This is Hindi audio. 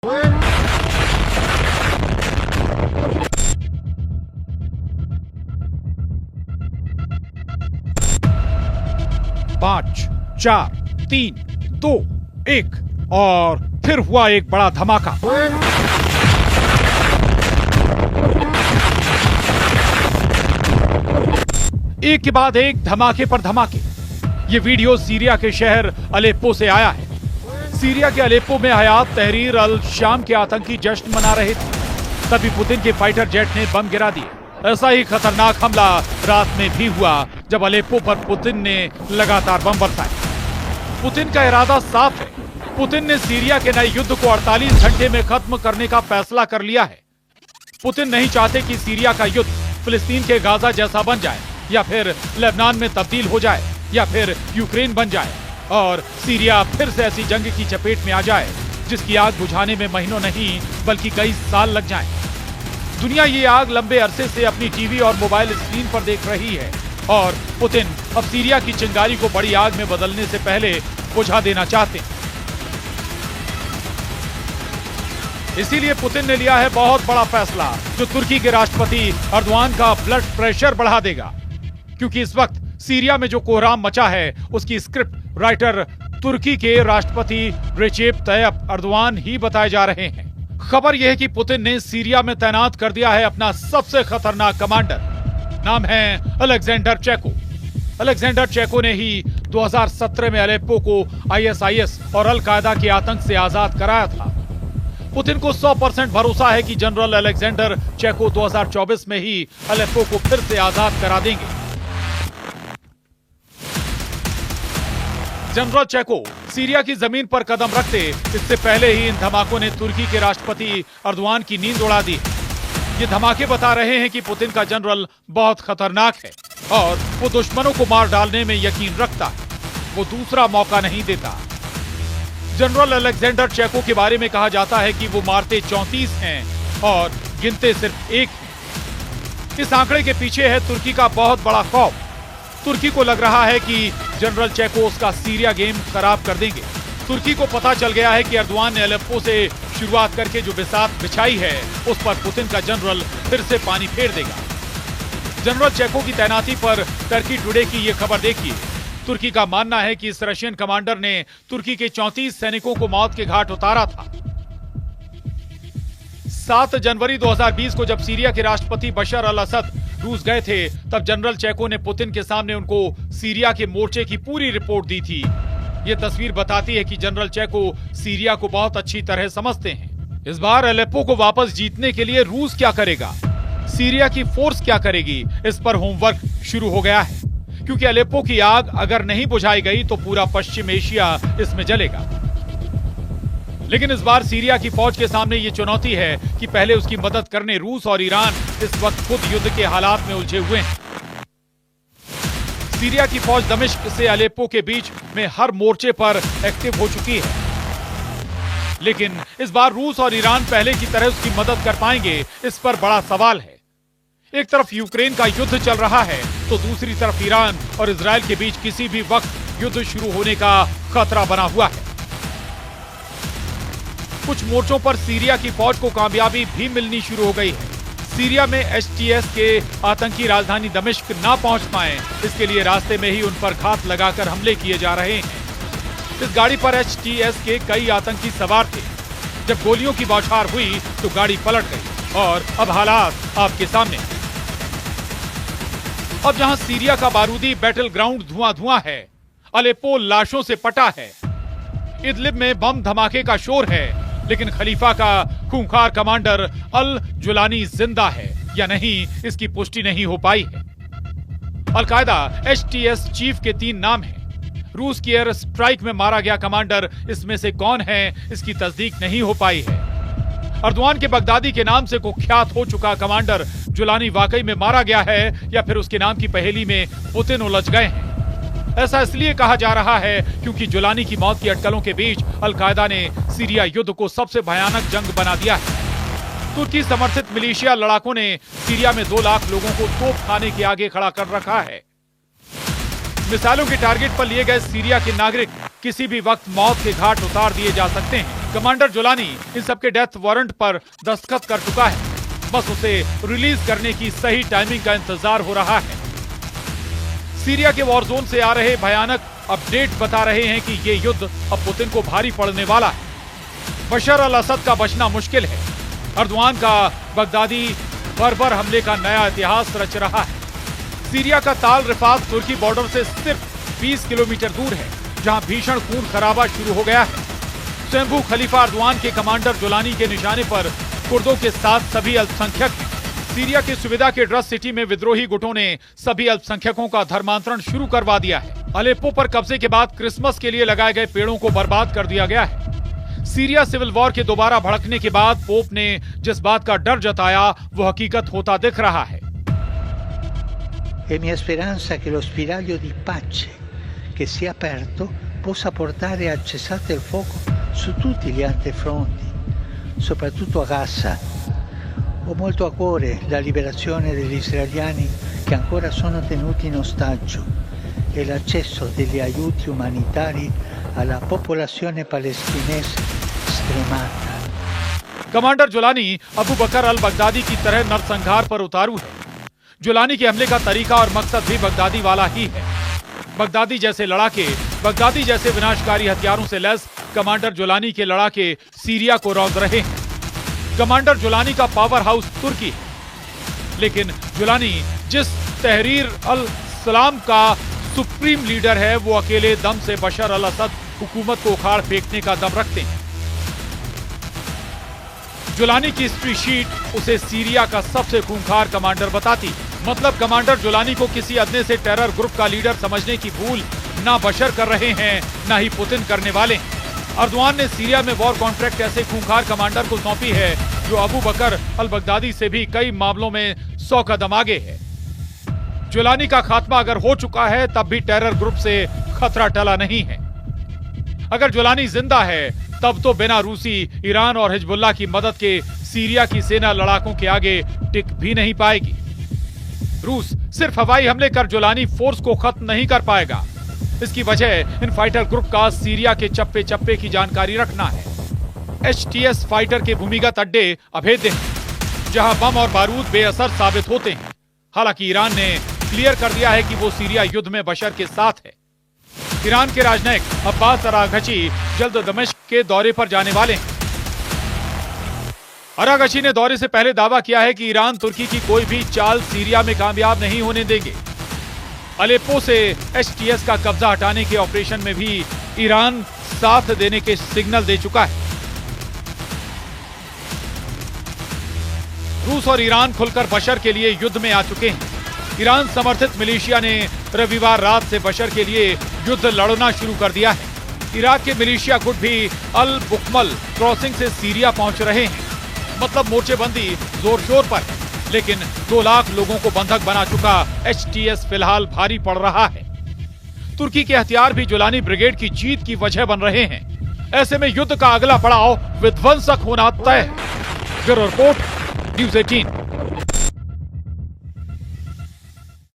पांच, चार, 3, 2, 1 और फिर हुआ एक बड़ा धमाका। एक के बाद एक धमाके पर धमाके। ये वीडियो सीरिया के शहर अलेप्पो से आया है। सीरिया के अलेप्पो में हयात तहरीर अल शाम के आतंकी जश्न मना रहे थे, तभी पुतिन के फाइटर जेट ने बम गिरा दिए। ऐसा ही खतरनाक हमला रात में भी हुआ जब अलेप्पो पर पुतिन ने लगातार बम बरसाए। पुतिन का इरादा साफ है। पुतिन ने सीरिया के नए युद्ध को 48 घंटे में खत्म करने का फैसला कर लिया है। पुतिन नहीं चाहते कि सीरिया का युद्ध फिलिस्तीन के गाजा जैसा बन जाए, या फिर लेबनान में तब्दील हो जाए, या फिर यूक्रेन बन जाए और सीरिया फिर से ऐसी जंग की चपेट में आ जाए जिसकी आग बुझाने में महीनों नहीं बल्कि कई साल लग जाएं। दुनिया ये आग लंबे अरसे से अपनी टीवी और मोबाइल स्क्रीन पर देख रही है और पुतिन अब सीरिया की चिंगारी को बड़ी आग में बदलने से पहले बुझा देना चाहते हैं। इसीलिए पुतिन ने लिया है बहुत बड़ा फैसला जो तुर्की के राष्ट्रपति अर्दोआन का ब्लड प्रेशर बढ़ा देगा, क्योंकि इस वक्त सीरिया में जो कोहराम मचा है उसकी स्क्रिप्ट राइटर तुर्की के राष्ट्रपति रेचेप तय्यप अर्दोआन ही बताए जा रहे हैं। खबर यह है कि पुतिन ने सीरिया में तैनात कर दिया है अपना सबसे खतरनाक कमांडर। नाम है अलेक्जेंडर चेको। अलेक्जेंडर चेको ने ही 2017 में अलेप्पो को आईएसआईएस और अल कायदा के आतंक से आजाद कराया था। पुतिन को 100% भरोसा है कि जनरल अलेक्जेंडर चेको 2024 में ही अलेप्पो को फिर से आजाद करा देंगे। जनरल चेको सीरिया की जमीन पर कदम रखते इससे पहले ही इन धमाकों ने तुर्की के राष्ट्रपति अर्दोआन की नींद उड़ा दी। ये धमाके बता रहे हैं कि पुतिन का जनरल बहुत खतरनाक है और वो दुश्मनों को मार डालने में यकीन रखता है। वो दूसरा मौका नहीं देता। जनरल अलेक्जेंडर चेको के बारे में कहा जाता है कि वो मारते 34 हैं और गिनते सिर्फ 1 हैं। इस आंकड़े के पीछे है तुर्की का बहुत बड़ा खौफ। तुर्की को लग रहा है कि जनरल चेको उसका सीरिया गेम खराब कर देंगे। तुर्की को पता चल गया है कि अर्दोआन ने अलेप्पो से शुरुआत करके जो बिसात बिछाई है उस पर पुतिन का जनरल फिर से पानी फेर देगा। जनरल चेको की तैनाती पर टर्की टुडे की ये खबर देखिए। तुर्की का मानना है कि इस रशियन कमांडर ने तुर्की के 34 सैनिकों को मौत के घाट उतारा था। 7 जनवरी 2020 को जब सीरिया के राष्ट्रपति बशर अल असद रूस गए थे, तब जनरल चेको ने पुतिन के सामने उनको सीरिया के मोर्चे की पूरी रिपोर्ट दी थी। ये तस्वीर बताती है कि जनरल चेको सीरिया को बहुत अच्छी तरह समझते हैं। इस बार अलेप्पो को वापस जीतने के लिए रूस क्या करेगा, सीरिया की फोर्स क्या करेगी, इस पर होमवर्क शुरू हो गया है। क्योंकि अलेप्पो की आग अगर नहीं बुझाई गई तो पूरा पश्चिम एशिया इसमें जलेगा। लेकिन इस बार सीरिया की फौज के सामने ये चुनौती है कि पहले उसकी मदद करने रूस और ईरान इस वक्त खुद युद्ध के हालात में उलझे हुए हैं। सीरिया की फौज दमिश्क से अलेप्पो के बीच में हर मोर्चे पर एक्टिव हो चुकी है, लेकिन इस बार रूस और ईरान पहले की तरह उसकी मदद कर पाएंगे, इस पर बड़ा सवाल है। एक तरफ यूक्रेन का युद्ध चल रहा है तो दूसरी तरफ ईरान और इजराइल के बीच किसी भी वक्त युद्ध शुरू होने का खतरा बना हुआ है। कुछ मोर्चों पर सीरिया की फौज को कामयाबी भी मिलनी शुरू हो गई है। सीरिया में एचटीएस के आतंकी राजधानी दमिश्क ना पहुंच पाए, इसके लिए रास्ते में ही उन पर घात लगाकर हमले किए जा रहे हैं। इस गाड़ी पर एचटीएस के कई आतंकी सवार थे। जब गोलियों की बौछार हुई तो गाड़ी पलट गई और अब हालात आपके सामने। अब जहां सीरिया का बारूदी बैटल ग्राउंड धुआं है, अलेप्पो लाशों से पटा है, इदलिब में बम धमाके का शोर है, लेकिन खलीफा का खूंखार कमांडर अल जुलानी जिंदा है या नहीं, इसकी पुष्टि नहीं हो पाई है। अल कायदा एचटीएस चीफ के 3 नाम हैं। रूस की एयर स्ट्राइक में मारा गया कमांडर इसमें से कौन है, इसकी तस्दीक नहीं हो पाई है। अर्दोआन के बगदादी के नाम से कुख्यात हो चुका कमांडर जुलानी वाकई में मारा गया है या फिर उसके नाम की पहेली में पुतिन उलझ गए हैं। ऐसा इसलिए कहा जा रहा है क्योंकि जुलानी की मौत की अटकलों के बीच अल कायदा ने सीरिया युद्ध को सबसे भयानक जंग बना दिया है। तुर्की समर्थित मिलिशिया लड़ाकों ने सीरिया में 2 लाख लोगों को तोपखाने के आगे खड़ा कर रखा है। मिसाइलों के टारगेट पर लिए गए सीरिया के नागरिक किसी भी वक्त मौत के घाट उतार दिए जा सकते हैं। कमांडर जुलानी इन सबके डेथ वारंट पर दस्तखत कर चुका है, बस उसे रिलीज करने की सही टाइमिंग का इंतजार हो रहा है। सीरिया के वॉर जोन से आ रहे भयानक अपडेट बता रहे हैं कि ये युद्ध अब पुतिन को भारी पड़ने वाला है। बशर अल असद का बचना मुश्किल है। अर्दवान का बगदादी बर्बर हमले का नया इतिहास रच रहा है। सीरिया का ताल रिफात तुर्की बॉर्डर से सिर्फ 20 किलोमीटर दूर है, जहां भीषण खून खराबा शुरू हो गया है। स्वयंभू खलीफा अर्दवान के कमांडर जुलानी के निशाने पर कुर्दों के साथ सभी अल्पसंख्यक हैं। सीरिया की सुविधा के ड्रस सिटी में विद्रोही गुटों ने सभी अल्पसंख्यकों का धर्मांतरण शुरू करवा दिया है। अलेप्पो पर कब्जे के बाद क्रिसमस के लिए लगाए गए पेड़ों को बर्बाद कर दिया गया है। सीरिया सिविल वॉर के दोबारा भड़कने के बाद पोप ने जिस बात का डर जताया वो हकीकत होता दिख रहा है। È mia speranza che lo spiraglio di pace che si è aperto possa portare al cessate il fuoco su tutti gli altri fronti, soprattutto a Gaza. Ho molto a cuore la liberazione degli israeliani che ancora sono tenuti in ostaggio e l'accesso degli aiuti umanitari alla popolazione palestinese stremata. Commander Julani Abu Bakr al Baghdadi की तरह नरसंहार पर उतारू है। जुलानी के हमले का तरीका और मकसद भी बगदादी वाला ही है। बगदादी जैसे लड़ाके, बगदादी जैसे विनाशकारी हथियारों से लैस कमांडर जुलानी के लड़ाके सीरिया को रौंद रहे हैं। कमांडर जुलानी का पावर हाउस तुर्की है, लेकिन जुलानी जिस तहरीर अल सलाम का सुप्रीम लीडर है, वो अकेले दम से बशर अल असद हुकूमत को उखाड़ फेंकने का दम रखते हैं। जुलानी की हिस्ट्री शीट उसे सीरिया का सबसे खूंखार कमांडर बताती है। मतलब कमांडर जुलानी को किसी अदने से टेरर ग्रुप का लीडर समझने की भूल ना बशर कर रहे हैं, ना ही पुतिन करने वाले हैं। अर्दवान ने सीरिया में वॉर कॉन्ट्रैक्ट ऐसे खूंखार कमांडर को सौंपी है जो अबू बकर अल बगदादी से भी कई मामलों में 100 कदम आगे है। जुलानी का खात्मा अगर हो चुका है तब भी टेरर ग्रुप से खतरा टला नहीं है। अगर जुलानी जिंदा है तब तो बिना रूसी, ईरान और हिजबुल्लाह की मदद के सीरिया की सेना लड़ाकों के आगे टिक भी नहीं पाएगी। रूस सिर्फ हवाई हमले कर जुलानी फोर्स को खत्म नहीं कर पाएगा। इसकी वजह इन फाइटर ग्रुप का सीरिया के चप्पे चप्पे की जानकारी रखना है। HTS फाइटर के भूमिगत अड्डे अभेद्य हैं, जहां बम और बारूद बेअसर साबित होते हैं। हालांकि ईरान ने क्लियर कर दिया है कि वो सीरिया युद्ध में बशर के साथ है। ईरान के राजनयिक अब्बास अरागची जल्द दमिश्क के दौरे पर जाने वाले हैं। अरागची ने दौरे से पहले दावा किया है कि ईरान तुर्की की कोई भी चाल सीरिया में कामयाब नहीं होने देंगे। अलेप्पो से HTS का कब्जा हटाने के ऑपरेशन में भी ईरान साथ देने के सिग्नल दे चुका है। रूस और ईरान खुलकर बशर के लिए युद्ध में आ चुके हैं। ईरान समर्थित मिलिशिया ने रविवार रात से बशर के लिए युद्ध लड़ना शुरू कर दिया है। इराक के मिलिशिया गुट भी अल बुकमल क्रॉसिंग से सीरिया पहुंच रहे हैं। मतलब मोर्चेबंदी जोर शोर पर है, लेकिन 2 लाख लोगों को बंधक बना चुका HTS फिलहाल भारी पड़ रहा है। तुर्की के हथियार भी जुलानी ब्रिगेड की जीत की वजह बन रहे हैं। ऐसे में युद्ध का अगला पड़ाव विध्वंसक होना तय है। Bureau report, news 18।